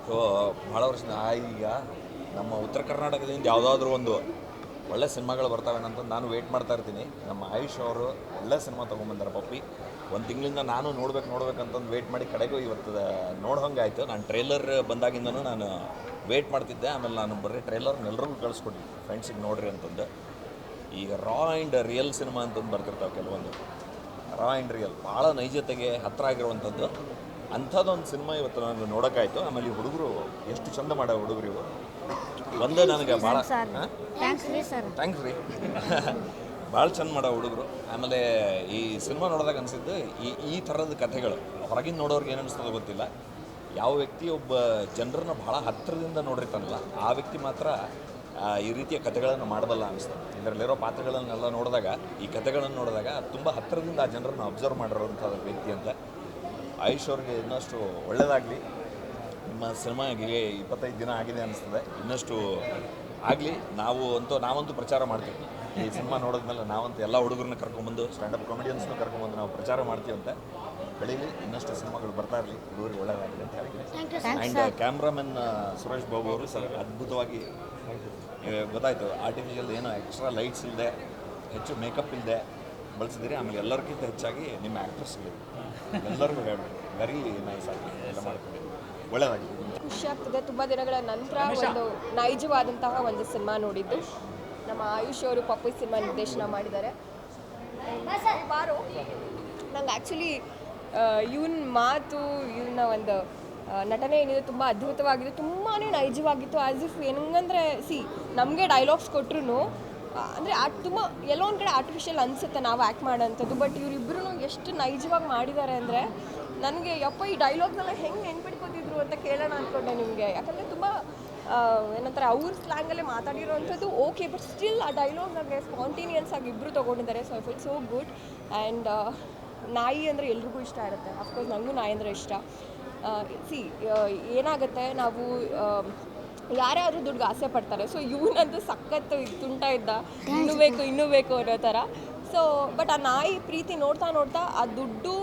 So ಭಾಳ ವರ್ಷದಿಂದ ಈಗ ನಮ್ಮ ಉತ್ತರ ಕರ್ನಾಟಕದಿಂದ ಯಾವುದಾದ್ರೂ ಒಂದು ಒಳ್ಳೆ ಸಿನಿಮಾಗಳು ಬರ್ತಾವೇನಂತ ನಾನು ವೆಯ್ಟ್ ಮಾಡ್ತಾ ಇರ್ತೀನಿ. ನಮ್ಮ ಆಯುಷ್ ಅವರು ಒಳ್ಳೆ ಸಿನಿಮಾ ತೊಗೊಂಬಂದಾರೆ ಪಪ್ಪಿ. ಒಂದು ತಿಂಗಳಿಂದ ನಾನು ನೋಡ್ಬೇಕಂತಂದು ವೆಯ್ಟ್ ಮಾಡಿ ಕಡೆಗೂ ಇವತ್ತು ನೋಡೋಂಗಾಯ್ತು. ನಾನು ಟ್ರೇಲರ್ ಬಂದಾಗಿಂದನೂ ನಾನು ವೆಯ್ಟ್ ಮಾಡ್ತಿದ್ದೆ. ಆಮೇಲೆ ನಾನು ಬರೀ ಟ್ರೇಲರ್ನ ಎಲ್ರಿಗೂ ಕಳಿಸ್ಕೊಟ್ಟಿದ್ದೆ ಫ್ರೆಂಡ್ಸಿಗೆ ನೋಡ್ರಿ ಅಂತಂದು. ಈಗ ರಾ ಆ್ಯಂಡ್ ರಿಯಲ್ ಸಿನಿಮಾ ಅಂತಂದು ಬರ್ತಿರ್ತಾವೆ ಕೆಲವೊಂದು. ರಾ ಆ್ಯಂಡ್ ರಿಯಲ್ ಭಾಳ ನೈಜತೆಗೆ ಹತ್ತಿರ ಆಗಿರುವಂಥದ್ದು ಅಂಥದ್ದೊಂದು ಸಿನಿಮಾ ಇವತ್ತು ನಾನು ನೋಡೋಕ್ಕಾಯ್ತು. ಆಮೇಲೆ ಈ ಹುಡುಗರು ಎಷ್ಟು ಚಂದ ಮಾಡೋ ಹುಡುಗರು ಇವು. ಒಂದು ನನಗೆ ಭಾಳ ಥ್ಯಾಂಕ್ಸ್ ರೀ ಭಾಳ ಚಂದ ಮಾಡೋ ಹುಡುಗರು. ಆಮೇಲೆ ಈ ಸಿನಿಮಾ ನೋಡಿದಾಗ ಅನಿಸಿದ್ದು ಈ ಥರದ ಕಥೆಗಳು ಹೊರಗಿನ ನೋಡೋರ್ಗೆ ಏನು ಅನಿಸ್ತದೋ ಗೊತ್ತಿಲ್ಲ. ಯಾವ ವ್ಯಕ್ತಿ ಒಬ್ಬ ಜನರನ್ನ ಭಾಳ ಹತ್ತಿರದಿಂದ ನೋಡಿರ್ತಾನಲ್ಲ ಆ ವ್ಯಕ್ತಿ ಮಾತ್ರ ಈ ರೀತಿಯ ಕಥೆಗಳನ್ನು ಮಾಡಬಲ್ಲ ಅನಿಸ್ತದೆ. ಇದರಲ್ಲಿರೋ ಪಾತ್ರಗಳನ್ನೆಲ್ಲ ನೋಡಿದಾಗ, ಈ ಕಥೆಗಳನ್ನು ನೋಡಿದಾಗ ತುಂಬ ಹತ್ತಿರದಿಂದ ಆ ಜನರನ್ನು ಅಬ್ಸರ್ವ್ ಮಾಡಿರೋಂಥ ವ್ಯಕ್ತಿ ಅಂತ. ಆಯುಷ್ ಅವ್ರಿಗೆ ಇನ್ನಷ್ಟು ಒಳ್ಳೆಯದಾಗಲಿ. ನಿಮ್ಮ ಸಿನಿಮಾಗೆ 25 ದಿನ ಆಗಿದೆ ಅನಿಸ್ತದೆ. ಇನ್ನಷ್ಟು ಆಗಲಿ. ನಾವಂತೂ ಪ್ರಚಾರ ಮಾಡ್ತೀವಿ. ಈ ಸಿನಿಮಾ ನೋಡಿದ್ಮೇಲೆ ನಾವಂತೂ ಎಲ್ಲ ಹುಡುಗರನ್ನ ಕರ್ಕೊಂಬಂದು, ಸ್ಟ್ಯಾಂಡಪ್ ಕಾಮಿಡಿಯನ್ಸ್ನೂ ಕರ್ಕೊಂಬಂದು ನಾವು ಪ್ರಚಾರ ಮಾಡ್ತೀವಂತೆ. ಬೆಳೀಲಿ, ಇನ್ನಷ್ಟು ಸಿನಿಮಾಗಳು ಬರ್ತಾ ಇರಲಿ, ಹುಡುಗರಿಗೆ ಒಳ್ಳೆಯದಾಗಲಿ ಅಂತ ಹೇಳ್ತೀನಿ. ಆ್ಯಂಡ್ ಕ್ಯಾಮ್ರಾಮನ್ ಸುರೇಶ್ ಬಾಬು ಅವರು ಸರ್ ಅದ್ಭುತವಾಗಿ ಗೊತ್ತಾಯಿತು. ಆರ್ಟಿಫಿಷಿಯಲ್ ಏನೋ ಎಕ್ಸ್ಟ್ರಾ ಲೈಟ್ಸ್ ಇಲ್ಲದೆ, ಹೆಚ್ಚು ಮೇಕಪ್ ಇಲ್ಲದೆ ಬಳಸಿದಿರಿ. ಆಮೇಲೆ ಎಲ್ಲರಿಗಿಂತ ಹೆಚ್ಚಾಗಿ ನಿಮ್ಮ ಆ್ಯಕ್ಟ್ರೆಸ್ಗಳು ಎಲ್ಲರಿಗೂ ಹೇಳ್ಬೇಕು, ವೆರಿ ನೈಸ್ ಆಗಿ ಎಲ್ಲ ಮಾಡ್ಕೊಂಡು ಒಳ್ಳೆಯದಾಗಿದೆ. ಖುಷಿ ಆಗ್ತದೆ. ತುಂಬ ದಿನಗಳ ನಂತರ ಒಂದು ನೈಜವಾದಂತಹ ಒಂದು ಸಿನಿಮಾ ನೋಡಿದ್ದು. ನಮ್ಮ ಆಯುಷ್ ಅವರು ಪಪ್ಪಿ ಸಿನಿಮಾ ನಿರ್ದೇಶನ ಮಾಡಿದ್ದಾರೆ. ಬಾರೋ ನಂಗೆ ಆ್ಯಕ್ಚುಲಿ ಇವನ ಮಾತು, ಇವನ ಒಂದು ನಟನೆ ಏನಿದೆ ತುಂಬ ಅದ್ಭುತವಾಗಿದೆ, ತುಂಬಾ ನೈಜವಾಗಿತ್ತು. ಆ್ಯಸ್ ಇಫ್ ಹೆಂಗಂದರೆ ನಮಗೆ ಡೈಲಾಗ್ಸ್ ಕೊಟ್ಟರು ಅಂದರೆ ತುಂಬ ಎಲ್ಲೋ ಒಂದು ಕಡೆ ಆರ್ಟಿಫಿಷಿಯಲ್ ಅನಿಸುತ್ತೆ ನಾವು ಆ್ಯಕ್ಟ್ ಮಾಡೋಂಥದ್ದು. ಬಟ್ ಇವರಿಬ್ಬರೂ ಎಷ್ಟು ನೈಜವಾಗಿ ಮಾಡಿದ್ದಾರೆ ಅಂದರೆ ನನಗೆ ಯಪ್ಪ ಈ ಡೈಲಾಗ್ನೆಲ್ಲ ಹೆಂಗೆ ನೆನ್ಪಿಟ್ಕೋತಿದ್ರು ಅಂತ ಕೇಳೋಣ ಅಂದ್ಕೊಂಡೆ ನಿಮಗೆ. ಯಾಕಂದರೆ ತುಂಬ ಏನಂತಾರೆ ಅವ್ರ ಸ್ಲ್ಯಾಂಗಲ್ಲೇ ಮಾತಾಡಿರೋವಂಥದ್ದು ಓಕೆ, ಬಟ್ ಸ್ಟಿಲ್ ಆ ಡೈಲಾಗ್ ನನಗೆ ಸ್ಪಾಂಟೇನಿಯನ್ಸ್ ಆಗಿ ಇಬ್ಬರು ತೊಗೊಂಡಿದ್ದಾರೆ. So I feel so good. And ನಾಯಿ ಅಂದರೆ ಎಲ್ರಿಗೂ ಇಷ್ಟ ಇರುತ್ತೆ. ಅಫ್ಕೋರ್ಸ್ ನನಗೂ ನಾಯಿ ಅಂದರೆ ಇಷ್ಟ. ಏನಾಗುತ್ತೆ, ನಾವು ಯಾರ್ಯಾರು ದುಡ್ಡು ಆಸೆ ಪಡ್ತಾರೆ. ಸೊ ಇವನಂತೂ ಸಖತ್ತು ತುಂಟ ಇದ್ದ, ಇನ್ನೂ ಬೇಕು ಅನ್ನೋ ಥರ. ಸೊ ಬಟ್ ಆ ನಾಯಿ ಪ್ರೀತಿ ನೋಡ್ತಾ ಆ ದುಡ್ಡೂ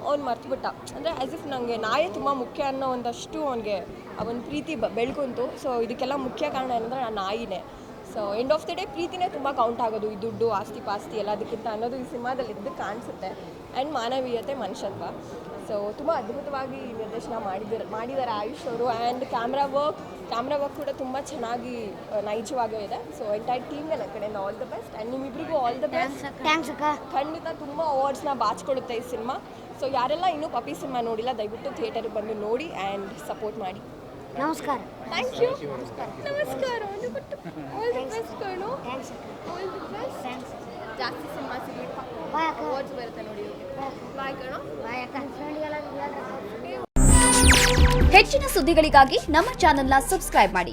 ಅವ್ನು ಮರ್ತುಬಿಟ್ಟ. ಅಂದರೆ ಆ್ಯಸ್ ಇಫ್ ನನಗೆ ನಾಯಿ ತುಂಬ ಮುಖ್ಯ ಅನ್ನೋ ಒಂದಷ್ಟು ಅವನಿಗೆ ಅವನ ಪ್ರೀತಿ ಬೆಳ್ಕೊಂತು. ಸೊ ಇದಕ್ಕೆಲ್ಲ ಮುಖ್ಯ ಕಾರಣ ಏನಂದರೆ ಆ ನಾಯಿನೇ. So end of the day ಪ್ರೀತಿನೇ ತುಂಬ ಕೌಂಟ್ ಆಗೋದು, ಈ ದುಡ್ಡು ಆಸ್ತಿ ಪಾಸ್ತಿ ಎಲ್ಲದಕ್ಕಿಂತ ಅನ್ನೋದು ಈ ಸಿನಿಮಾದಲ್ಲಿ ಇದ್ದು ಕಾಣಿಸುತ್ತೆ. ಆ್ಯಂಡ್ ಮಾನವೀಯತೆ, ಮನುಷ್ಯತ್ವ. ಸೊ ತುಂಬ ಅದ್ಭುತವಾಗಿ ನಿರ್ದೇಶನ ಮಾಡಿದ್ದಾರೆ ಆಯುಷ್ ಅವರು. ಆ್ಯಂಡ್ ಕ್ಯಾಮ್ರಾ ವರ್ಕ್ ಕೂಡ ತುಂಬ ಚೆನ್ನಾಗಿ ನೈಜವಾಗೇ ಇದೆ. ಸೊ ಎಂಟೈರ್ ಟೀಮ್ಗೆ ನನ್ನ ಕಡೆಯಿಂದ ಆಲ್ ದ ಬೆಸ್ಟ್. ಆ್ಯಂಡ್ ನಿಮ್ಮಿಬ್ರಿಗೂ ಆಲ್ ದ ಬೆಸ್ಟ್. ಖಂಡಿತ ತುಂಬ ಅವಾರ್ಡ್ಸ್ನ ಬಾಚ್ಕೊಡುತ್ತೆ ಈ ಸಿನಿಮಾ. ಸೊ ಯಾರೆಲ್ಲ ಇನ್ನೂ ಪಪ್ಪಿ ಸಿನಿಮಾ ನೋಡಿಲ್ಲ, ದಯವಿಟ್ಟು ಥಿಯೇಟರ್ಗೆ ಬಂದು ನೋಡಿ ಆ್ಯಂಡ್ ಸಪೋರ್ಟ್ ಮಾಡಿ. ನಮಸ್ಕಾರ. Thank you. ನಮಸ್ಕಾರ. ಆಲ್ ದಿ ಬೆಸ್ಟ್ ಕಣೋ. All the best. ಜಾಸ್ತಿ ಸಿನಿಮಾ ಸಿಗಲಿ, ಅವಾರ್ಡ್ಸ್ ಬರುತ್ತೆ ನೋಡಿ. ಬಾಯ್ ಕಣೋ. ಹೆಚ್ಚಿನ ಸುದ್ದಿಗಳಿಗಾಗಿ ನಮ್ಮ ಚಾನೆಲ್ನ ಸಬ್ಸ್ಕ್ರೈಬ್ ಮಾಡಿ.